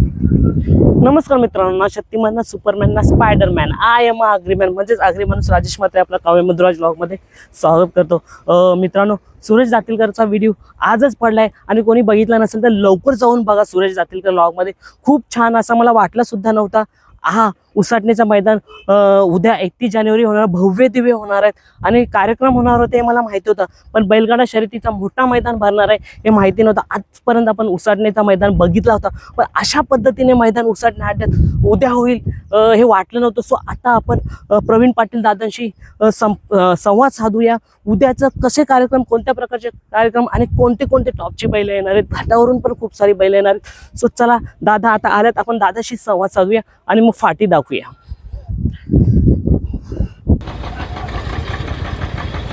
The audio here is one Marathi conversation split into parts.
नमस्कार मित्रांनो, ना शक्तिमान ना सुपरमॅन ना स्पायडरमॅन, आय एम अग्रीमॅन म्हणजेच अग्रीमाणूस राजेश म्हात्रे आपला काव्य मधुराज ब्लॉगमध्ये स्वागत करतो। मित्रांनो, सुरेश दातीलकरचा व्हिडिओ आजच पडलाय आणि कोणी बघितला नसेल तर लवकर जाऊन बघा। सुरेश दातीलकर ब्लॉगमध्ये खूप छान असा मला वाटला सुद्धा नव्हता। उसाटणीचं मैदान उद्या 31 जानेवारी होणार, भव्य दिव्य होणार आहेत आणि कार्यक्रम होणार होते मला माहिती होतं, पण बैलगाडा शर्यतीचा मोठा मैदान भरणार आहे हे माहिती नव्हतं। आजपर्यंत आपण उसाटणीचा मैदान बघितला होता, पण अशा पद्धतीने मैदान उसाटण्या अड्ड्यात उद्या होईल हे वाटलं नव्हतं। सो आता आपण प्रवीण पाटील दादांशी संवाद साधूया। उद्याचं कसे कार्यक्रम, कोणत्या प्रकारचे कार्यक्रम आणि कोणते कोणते टॉपची बैल येणार आहेत, घाटावरून पण खूप सारी बैल येणार आहेत। सो चला दादा आता आल्यात, आपण दादाशी संवाद साधूया आणि मग फाटी दाखवूया।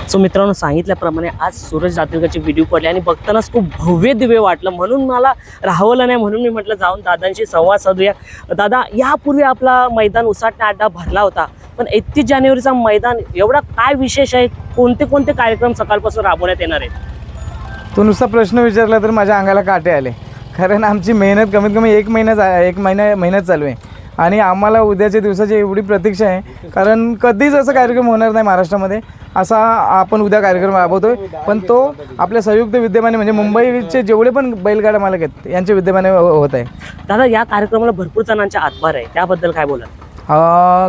सो मित्रांनो, सांगितल्याप्रमाणे आज सुरेश दातीलकरचे व्हिडिओ पडले आणि बघतानाच खूप भव्य दिव्य वाटलं, म्हणून मला राहवलं नाही, म्हणून मी म्हटलं जाऊन दादांशी संवाद साधूया। दादा, यापूर्वी आपला मैदान उसाटणा अड्डा भरला होता, पण 31 जानेवारीचा मैदान एवढा काय विशेष आहे? कोणते कोणते कार्यक्रम सकाळपासून राबवण्यात येणार आहेत? तू नुसता प्रश्न विचारला तर माझ्या अंगाला काटे आले, कारण आमची मेहनत कमीत कमी एक महिन्यात चालू आहे आणि आम्हाला उद्याच्या दिवसाची एवढी प्रतीक्षा आहे, कारण कधीच असं कार्यक्रम होणार नाही महाराष्ट्रामध्ये असा आपण उद्या कार्यक्रम राबवतोय। पण तो आपल्या संयुक्त विद्यमाने म्हणजे मुंबईचे जेवढे पण बैलगाडा मालक आहेत यांच्या विद्यमाने होत आहे। दादा, या कार्यक्रमाला भरपूर जणांचा हातभार आहे, त्याबद्दल काय बोला?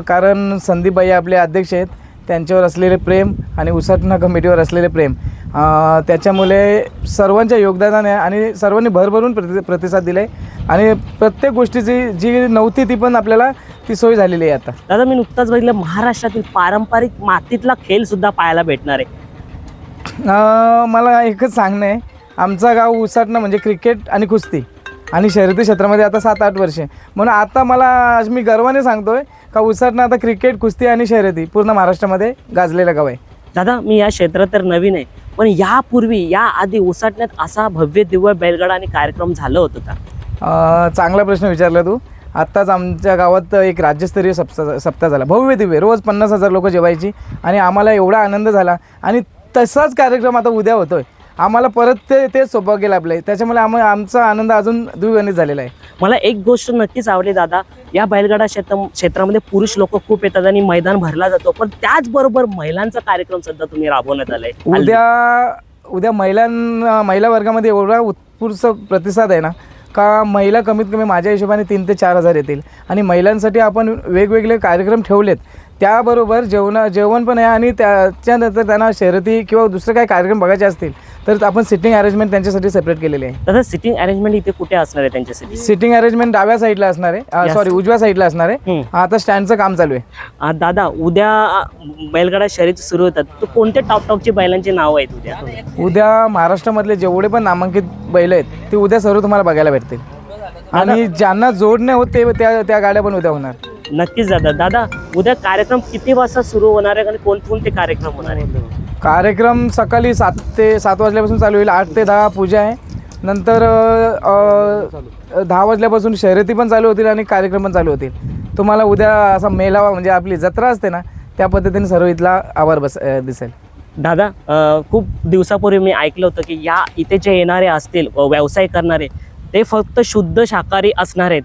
कारण संदीप भाई आपले अध्यक्ष आहेत, त्यांच्यावर असलेले प्रेम आणि उसाटणा कमिटीवर असलेले प्रेम, त्याच्यामुळे सर्वांच्या योगदानाने आणि सर्वांनी भरभरून प्रतिसाद दिला आहे आणि प्रत्येक गोष्टीची जी नव्हती ती पण आपल्याला ती सोय झालेली आहे आता। दादा, मी नुकताच बघितलं महाराष्ट्रातील पारंपरिक मातीतला खेळ सुद्धा पाहायला भेटणार आहे। मला एकच सांगणं आहे, आमचा गाव उसाटणा म्हणजे क्रिकेट आणि कुस्ती आणि शर्यती क्षेत्रामध्ये आता 7-8 वर्षे, म्हणून आता मला आज मी गर्वाने सांगतोय का उसाटणा आता क्रिकेट, कुस्ती आणि शर्यती पूर्ण महाराष्ट्रामध्ये गाजलेलं गाव आहे। दादा, मी या क्षेत्रात तर नवीन आहे, पण यापूर्वी या आधी उसाटण्यात असा भव्य दिव्य बैलगाडा आणि कार्यक्रम झालं होतं का? चांगला प्रश्न विचारला तू। आत्ताच आमच्या गावात एक राज्यस्तरीय सप्ताह झाला, भव्य दिव्य, रोज 50,000 लोक जेवायची आणि आम्हाला एवढा आनंद झाला आणि तसाच कार्यक्रम आता उद्या होतोय। आम्हाला परत तेच सौभाग्य लाभलं आहे, त्याच्यामुळे आमचा आनंद अजून द्विगुणित झालेला आहे। मला एक गोष्ट नक्कीच आवडली दादा, या बैलगाडा क्षेत्रामध्ये पुरुष लोक खूप येतात आणि मैदान भरला जातो, पण त्याचबरोबर महिलांचा कार्यक्रम सुद्धा तुम्ही राबवण्यात आलाय। उद्या महिला वर्गामध्ये एवढा उत्स्फूर्त प्रतिसाद आहे ना का महिला कमीत कमी माझ्या हिशोबाने 3,000 ते 4,000 येतील आणि महिलांसाठी आपण वेगवेगळे कार्यक्रम ठेवलेत, त्याबरोबर जेवण पण आहे आणि त्याच्यानंतर त्यांना शर्यती किंवा दुसरे काही कार्यक्रम बघायचे असतील तर आपण सिटिंग अरेंजमेंट त्यांच्यासाठी सेपरेट केलेली आहे। दादा, सिटिंग अरेंजमेंट इथे कुठे असणार आहे त्यांच्यासाठी? सिटिंग अरेंजमेंट डाव्या साईडला असणार आहे, सॉरी उजव्या साईडला असणार आहे। आता स्टँडचं काम चालू आहे। दादा, उद्या बैलगाडा शर्यती सुरू होतात, तर कोणत्या टॉपची बैलांची नाव आहेत उद्या महाराष्ट्रामधले जेवढे पण नामांकित बैल आहेत ते उद्या सर्व तुम्हाला बघायला भेटतील आणि ज्यांना जोडणे होत ते त्या गाड्या पण उद्या होणार। नक्कीच दादा, उद्या कार्यक्रम किती वाजता सुरू होणार आहे आणि कोणकोणते कार्यक्रम होणार आहे? कार्यक्रम सकाळी 7 ते 7 वाजल्यापासून चालू होईल, 8 ते 10 पूजा आहे, नंतर 10 वाजल्यापासून शर्यती पण चालू होतील आणि कार्यक्रम पण चालू होतील। तुम्हाला उद्या असा मेळावा म्हणजे आपली जत्रा असते ना त्या पद्धतीने सर्व इथला आवार दिसेल। दादा, खूप दिवसापूर्वी मी ऐकलं होतं की इथे जे येणारे असतील व्यवसाय करणारे ते फक्त शुद्ध शाकाहारी असणार आहेत,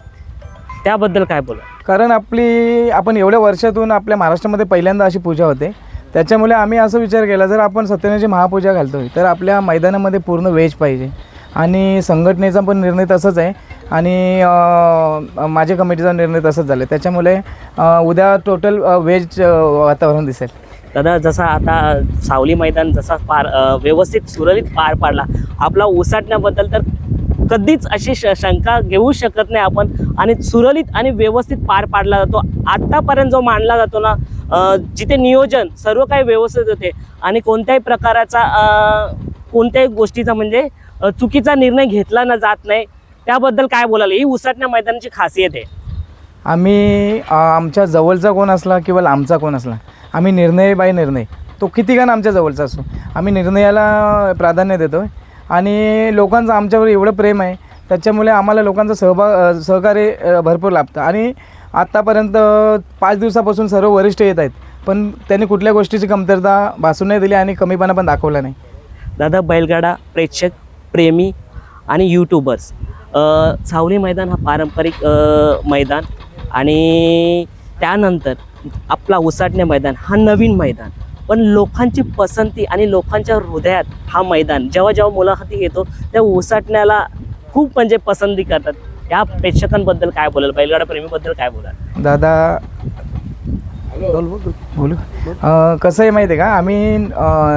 त्याबद्दल काय बोला? कारण आपण एवढ्या वर्षातून आपल्या महाराष्ट्रामध्ये पहिल्यांदा अशी पूजा होते, त्याच्यामुळे आम्ही असं विचार केला जर आपण सत्यनारायणाची महापूजा घालतोय तर आपल्या मैदानामध्ये पूर्ण व्हेज पाहिजे आणि संघटनेचा पण निर्णय तसंच आहे आणि माझ्या कमिटीचा निर्णय तसंच झाला, त्याच्यामुळे उद्या टोटल व्हेज वातावरण दिसेल। दादा, जसा आता सावली मैदान जसा व्यवस्थित सुरळीत पार पाडला, आपला उसाटण्याबद्दल तर कधीच अशी शंका घेऊ शकत नाही आपण, आणि सुरळीत आणि व्यवस्थित पार पाडला जातो। आत्तापर्यंत जो मानला जातो ना, जिथे नियोजन सर्व काही व्यवस्थित होते आणि कोणत्याही प्रकाराचा कोणत्याही गोष्टीचा म्हणजे चुकीचा निर्णय घेतला जात नाही, त्याबद्दल काय बोलाल? ही उसाटण्या मैदानाची खासियत आहे। आम्ही आमच्या जवळचा कोण असला किंवा लांबचा कोण असला, आम्ही निर्णय तो किती गाणं आमच्या जवळचा असो, आम्ही निर्णयाला प्राधान्य देतो आणि लोकांचं आमच्यावर एवढं प्रेम आहे, त्याच्यामुळे आम्हाला लोकांचं सहकार्य भरपूर लाभतं आणि आत्तापर्यंत 5 दिवसापासून सर्व वरिष्ठ येत आहेत, पण त्यांनी कुठल्या गोष्टीची कमतरता भासू नाही दिली आणि कमीपणा पण दाखवला नाही। दादा, बैलगाडा प्रेक्षक, प्रेमी आणि यूट्यूबर्स सावली मैदान हा पारंपरिक मैदान आणि त्यानंतर आपला उसाटणे मैदान हा नवीन मैदान. पण लोकांची पसंती आणि लोकांच्या हृदयात हा मैदान जेव्हा जेव्हा मुलाखती घेतो त्या उसाटण्याला खूप म्हणजे पसंती करतात. या प्रेक्षकांबद्दल काय बोलाल, बैलगाडा प्रेमीबद्दल काय बोलाल दादा? बोलू. कसं आहे माहिती आहे का, आम्ही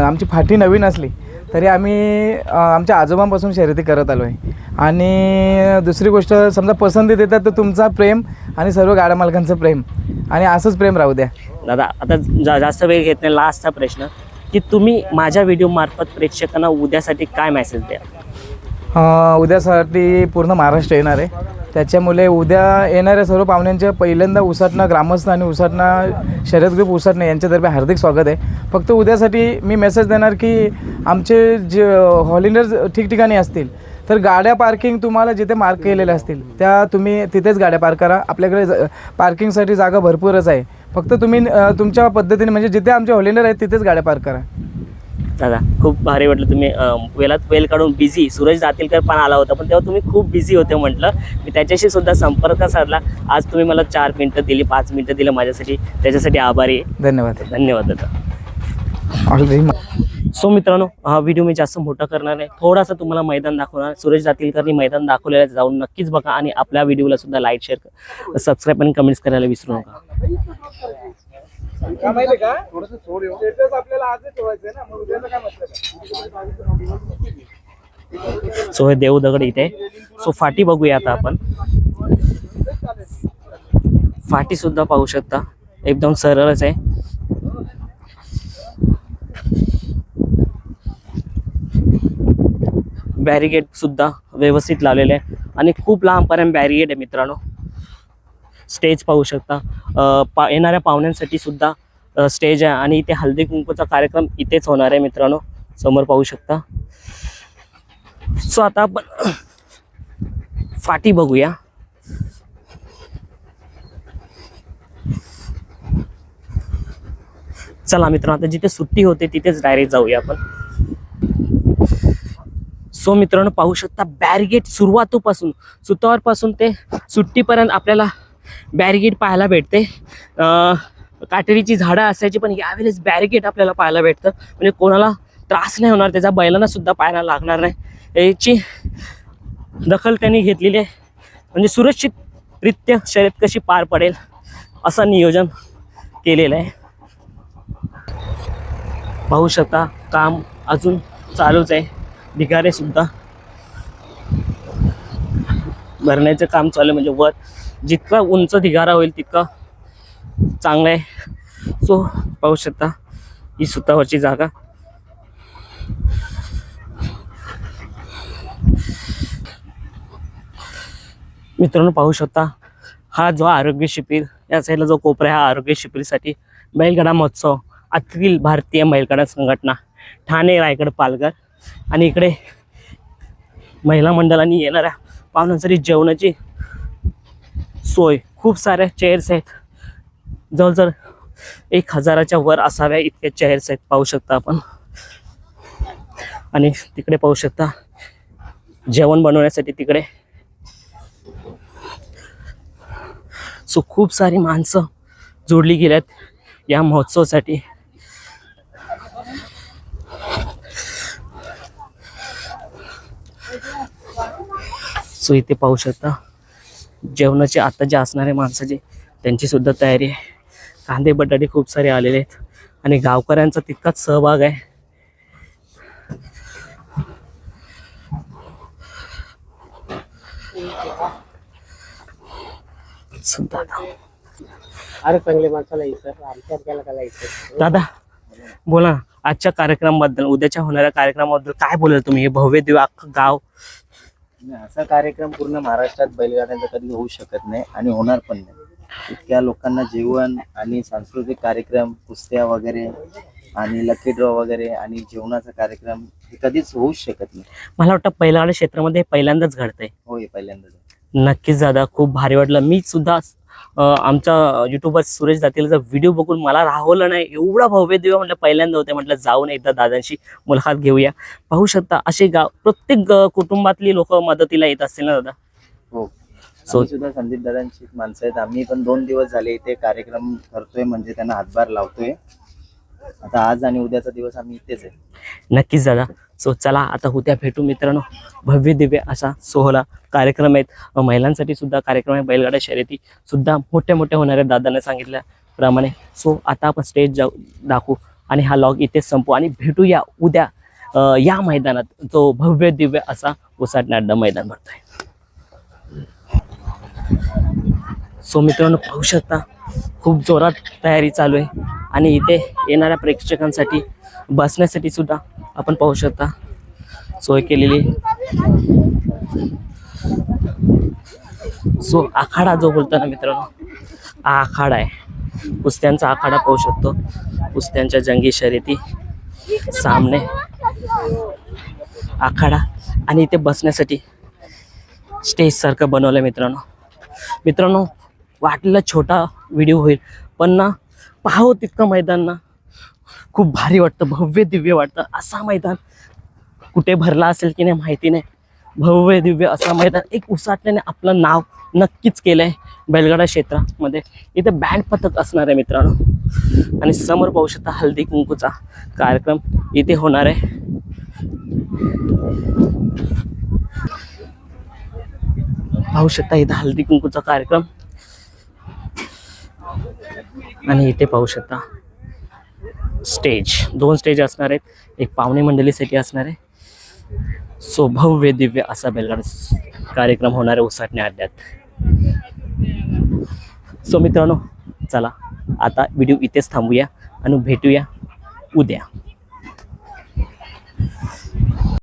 आमची फाटी नवीन असली तरी आम्ही आमच्या आजोबांपासून शर्यती करत आलो आहे. आणि दुसरी गोष्ट, समजा पसंती देतात तर तुमचा प्रेम आणि सर्व गाड्या मालकांचं प्रेम आणि असंच प्रेम राहू द्या. दादा आता जास्त वेळ घेत नाही, लास्टचा प्रश्न की तुम्ही माझ्या व्हिडिओमार्फत प्रेक्षकांना उद्यासाठी काय मेसेज द्या? उद्यासाठी पूर्ण महाराष्ट्र येणार आहे, त्याच्यामुळे उद्या येणाऱ्या सर्व पाहुण्यांच्या पहिल्यांदा उसाटणा ग्रामस्थ आणि उसाटणा शर्यत ग्रुप उसाटणा यांच्यातर्फे हार्दिक स्वागत आहे. फक्त उद्यासाठी मी मेसेज देणार की आमचे जे हॉलिंडर्स ठिकठिकाणी असतील तर गाड्या पार्किंग तुम्हाला जिथे मार्क केलेल्या असतील त्या तुम्ही तिथेच गाड्या पार्क करा. आपल्याकडे पार्किंगसाठी जागा भरपूरच आहे. फक्त तुम्ही तुमच्या पद्धतीने म्हणजे जिथे आमचे हॉलिंडर आहेत तिथेच गाड्या पार्क करा. दादा खूप भारी वाटलं, तुम्ही वेळ काढून बिझी. सूरज दातीलकर पण आला होता पण तेव्हा तुम्ही खूप बिझी होते म्हटलं. मी त्याच्याशी सुद्धा संपर्क साधला. आज तुम्ही मला 4 मिनटं दिली, 5 मिनटं दिलं माझ्यासाठी, त्याच्यासाठी आभारी आहे. धन्यवाद. धन्यवाद दादा. ऑलरेडी सो मित्रांनो, हा व्हिडिओ मी जास्त मोठा करणार नाही, थोडासा तुम्हाला मैदान दाखवणार. सूरज दातीलकरनी मैदान दाखवलेलं जाऊन नक्कीच बघा आणि आपल्या व्हिडिओला सुद्धा लाईक, शेअर, सबस्क्राईब आणि कमेंट्स करायला विसरू नका. सो हे देवदगड इथे आहे. सो फाटी बघूया आता आपण. फाटी सुद्धा पाहू शकता, एकदम सरळच आहे. बॅरिगेड सुद्धा व्यवस्थित लावलेले आहे आणि खूप लांबपर्यंत बॅरिगेड आहे मित्रांनो. स्टेज पाहू शकता, येणाऱ्या पाहुण्यांसाठी सुद्धा स्टेज आहे आणि इथे हळदी कुंकूचा कार्यक्रम इथेच होणार आहे मित्रांनो, समोर पाहू शकता. सो आता आपण फाटी बघूया. चला मित्रांनो, आता जिथे सुट्टी होते तिथेच डायरेक्ट जाऊया आपण. सो मित्रांनो पाहू शकता, बॅरिगेड सुरुवातीपासून सुतावरपासून ते सुट्टीपर्यंत आपल्याला बॅरिगेड पाहायला भेटते. काटेरीची झाडं असायची पण यावेळेस बॅरिगेड आपल्याला पाहायला भेटतं, म्हणजे कोणाला त्रास नाही होणार, त्याच्या बैलांना सुद्धा पाहायला लागणार नाही. याची दखल त्यांनी घेतलेली आहे, म्हणजे सुरक्षितरित्या शर्यत कशी पार पडेल असं नियोजन केलेलं आहे. पाहू शकता काम अजून चालूच आहे. ढिगारे सुद्धा भरण्याचं काम चालू आहे, म्हणजे वर जितका उंच ढिगारा होईल तितका चांगलं आहे. सो पाहू शकता ही सुतावरची जागा. मित्रांनो पाहू शकता, हा जो आरोग्य शिबिर, या साईडला जो कोपरा आहे हा आरोग्य शिबिरासाठी बैलगाडा महोत्सव अखिल भारतीय बैलगाडा संघटना ठाणे, रायगड, पालघर आणि इकडे महिला मंडळांनी येणाऱ्या पाहुण्यांसाठी जेवणाची सोय, खूप साऱ्या चेअर्स आहेत, जवळजवळ 1000च्या वर असाव्या इतके चेअर्स आहेत पाहू शकता आपण. आणि तिकडे पाहू शकता जेवण बनवण्यासाठी तिकडे. सो खूप सारी माणसं जोडली गेल्यात या महोत्सवासाठी. सो इथे पाहू शकता जेवणाचे आता जे असणारे माणसाचे त्यांची सुद्धा तयारी आहे. कांदे बटाटे खूप सारे आलेले आहेत आणि गावकऱ्यांचा तितकाच सहभाग आहे. अरे चांगले माणसाला सर आमच्या काय लायचं. दादा बोला ना, आजच्या कार्यक्रमाबद्दल, उद्याच्या होणाऱ्या कार्यक्रमाबद्दल काय बोलाल तुम्ही? हे भव्य दिव्य अख्खं गाव. असा कार्यक्रम पूर्ण महाराष्ट्रात बैलगाड्यांचा कधी होऊ शकत नाही आणि होणार पण नाही. इतक्या लोकांना जेवण आणि सांस्कृतिक कार्यक्रम, कुस्त्या वगैरे आणि लकी ड्रॉ वगैरे आणि जेवणाचा कार्यक्रम हे कधीच होऊच शकत नाही. मला वाटतं बैलगाडा क्षेत्रामध्ये हे पहिल्यांदाच घडतंय. होय, पहिल्यांदाच. नक्कीच दादा, खूप भारी वाटलं. मी सुद्धा आमच्या युट्यूबर सुरेश दातीलचा व्हिडिओ बघून मला राहवलं नाही, एवढा भव्य दिव्य म्हटलं पहिल्यांदा होते. म्हटलं जाऊन एकदा दादांशी मुलाखत घेऊया. पाहू शकता असे गाव, प्रत्येक कुटुंबातली लोक मदतीला येत असतील ना दादा. आम्ही सुद्धा संदीप दादांची माणसं आहेत. आम्ही पण 2 दिवस झाले इथे कार्यक्रम करतोय, म्हणजे त्यांना हातभार लावतोय. आता आज आणि उद्याचा दिवस आम्ही इथेच आहे. नक्कीच दादा. सो चला आता उद्या भेटू मित्रांनो. भव्य दिव्य असा सोहळा कार्यक्रम आहेत. महिलांसाठी सुद्धा कार्यक्रम आहे. बैलगाड्या शर्यती सुद्धा मोठ्या मोठ्या होणार आहेत दादाने सांगितल्याप्रमाणे. सो आता आपण स्टेज दाखवू आणि हा लॉग इथेच संपू आणि भेटूया उद्या या मैदानात, जो भव्य दिव्य असा उसाटणे अड्डा मैदान भरतोय. सो मित्रांनो पाहू शकता खूप जोरात तयारी चालू आहे आणि इथे येणाऱ्या प्रेक्षकांसाठी बसण्यासाठी सुद्धा आपण पाहू शकता सोय केलेली. सो आखाडा जो बोलतो ना मित्रांनो, हा आखाडा आहे. कुस्त्यांचा आखाडा पाहू शकतो. कुस्त्यांच्या जंगी शर्यती, सामने, आखाडा आणि इथे बसण्यासाठी स्टेज सारखं बनवलं मित्रांनो. मित्रांनो वाटलेला छोटा व्हिडिओ होईल, पण ना पाहावं तितकं मैदान ना खूप भारी वाटतं, भव्य दिव्य वाटतं. असा मैदान कुठे भरला असेल की नाही माहिती नाही. भव्य दिव्य असा मैदान एक उसाटण्याने आपलं नाव नक्कीच केलं आहे बैलगाडा क्षेत्रामध्ये. इथे बँड पथक असणार आहे मित्रांनो आणि समोर पाहू शकता हळदी कुंकूचा कार्यक्रम इथे होणार आहे. पाहू शकता इथे हळदी कुंकूचा कार्यक्रम आणि इथे पाहू शकता स्टेज, 2 स्टेज असणार आहेत. एक पाहुणे मंडळीसाठी असणार आहे. सो भव्य दिव्य असा बैलगाडा कार्यक्रम होणार आहे उसाटणे अड्ड्यात. सो मित्रांनो चला आता व्हिडिओ इथेच थांबूया आणि भेटूया उद्या.